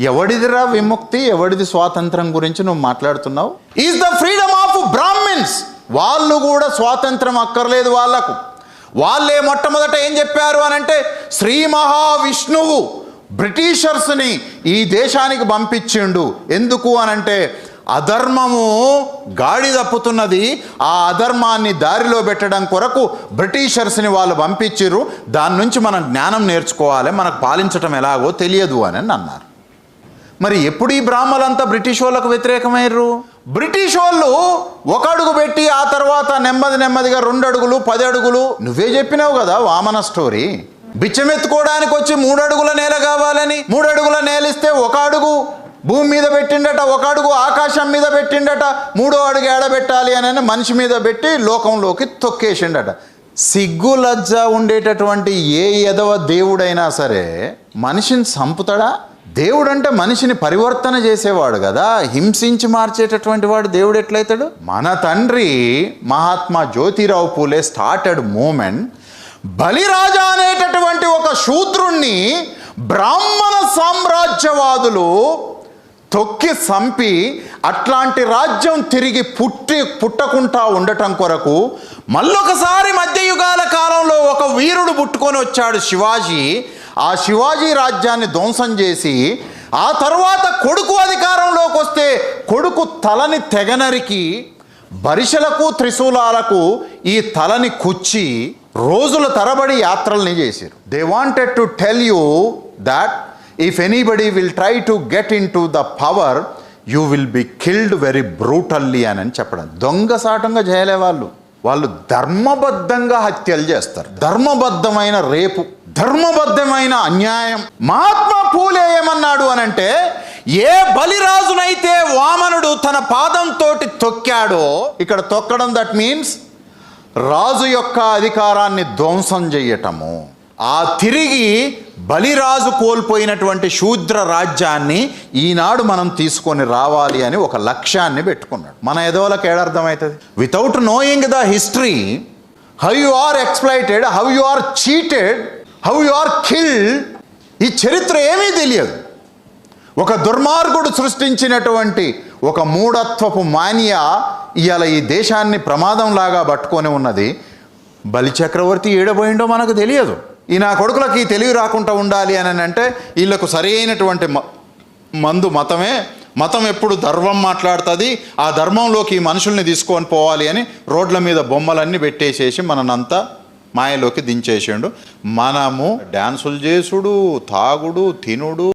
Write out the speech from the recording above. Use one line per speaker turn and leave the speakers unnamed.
ఎవడిదిరా విముక్తి, ఎవడిది స్వాతంత్రం గురించి నువ్వు మాట్లాడుతున్నావు? Is the freedom of Brahmins. వాళ్ళు కూడా స్వాతంత్రం అక్కర్లేదు వాళ్ళకు. వాళ్ళే మొట్టమొదట ఏం చెప్పారు అని అంటే, శ్రీ మహావిష్ణువు బ్రిటిషర్స్ని ఈ దేశానికి పంపించిండు. ఎందుకు అనంటే అధర్మము గాడి తప్పుతున్నది, ఆ అధర్మాన్ని దారిలో పెట్టడం కొరకు బ్రిటిషర్స్ని వాళ్ళు పంపించిర్రు. దాని నుంచి మనం జ్ఞానం నేర్చుకోవాలి, మనకు పాలించటం ఎలాగో తెలియదు అని అన్నారు. మరి ఎప్పుడు ఈ బ్రాహ్మలంతా బ్రిటిష్ వాళ్ళకు వ్యతిరేకమయ్యారు? బ్రిటిష్ వాళ్ళు ఒక అడుగు పెట్టి ఆ తర్వాత నెమ్మదిగా 2 అడుగులు 10 అడుగులు, నువ్వే చెప్పినావు కదా వామన స్టోరీ. బిచ్చమెత్తుకోవడానికి వచ్చి 3 అడుగుల నేల కావాలని, 3 అడుగుల నేలిస్తే 1 అడుగు భూమి మీద పెట్టిండట, 1 అడుగు ఆకాశం మీద పెట్టిండట, 3వ అడుగు ఏడబెట్టాలి అని మనిషి మీద పెట్టి లోకంలోకి తొక్కేసిండట. సిగ్గు లజ్జ ఉండేటటువంటి ఏ ఎదవ దేవుడైనా సరే మనిషిని చంపుతాడా? దేవుడు అంటే మనిషిని పరివర్తన చేసేవాడు కదా, హింసించి మార్చేటటువంటి వాడు దేవుడు ఎట్లయితాడు? మన తండ్రి మహాత్మా జ్యోతిరావు పూలే స్టార్టెడ్ మూమెంట్. బలిరాజా అనేటటువంటి ఒక శూద్రుణ్ణి బ్రాహ్మణ సామ్రాజ్యవాదులు తొక్కి చంపి అట్లాంటి రాజ్యం తిరిగి పుట్టకుండా ఉండటం కొరకు మళ్ళొకసారి మధ్యయుగాల కాలంలో ఒక వీరుడు పుట్టుకొని వచ్చాడు, శివాజీ. ఆ శివాజీ రాజ్యాన్ని ధ్వంసం చేసి ఆ తర్వాత కొడుకు అధికారంలోకి వస్తే కొడుకు తలని తెగనరికి బరిసెలకు త్రిశూలాలకు ఈ తలని కుచ్చి రోజుల తరబడి యాత్రల్ని చేశారు. They wanted to tell you that if anybody will try to get in to the power you will be killed very brutally అని చెప్పడం. దొంగసాటంగా చేయలే వాళ్ళు ధర్మబద్ధంగా హత్యలు చేస్తారు. ధర్మబద్ధమైన రేపు, ధర్మబద్ధమైన అన్యాయం. మహాత్మా పూలే ఏమన్నాడు అనంటే, ఏ బలిరాజునైతే వామనుడు తన పాదంతో తొక్కాడో, ఇక్కడ తొక్కడం దట్ మీన్స్ రాజు యొక్క అధికారాన్ని ధ్వంసం చేయటము. ఆ తిరిగి బలిరాజు కోల్పోయినటువంటి శూద్ర రాజ్యాన్ని ఈనాడు మనం తీసుకొని రావాలి అని ఒక లక్ష్యాన్ని పెట్టుకున్నాడు. మన ఎదవలకు ఏడర్థమవుతుంది? Without knowing the history, how you are exploited, how you are cheated, how you are killed, ఈ చరిత్ర ఏమీ తెలియదు. ఒక దుర్మార్గుడు సృష్టించినటువంటి ఒక మూఢత్వపు మానియా ఇవాళ ఈ దేశాన్ని ప్రమాదంలాగా పట్టుకొని ఉన్నది. బలిచక్రవర్తి ఏడబోయిండో మనకు తెలియదు. ఈ నా కొడుకులకి ఈ తెలివి రాకుండా ఉండాలి అని అంటే వీళ్ళకు సరైనటువంటి మందు మతమే. మతం ఎప్పుడు ధర్మం మాట్లాడుతుంది, ఆ ధర్మంలోకి ఈ మనుషుల్ని తీసుకొని పోవాలి అని రోడ్ల మీద బొమ్మలన్నీ పెట్టేసేసి మననంతా మాయలోకి దించేసిండు. మనము డ్యాన్సులు చేసుడు, తాగుడు, తినుడు.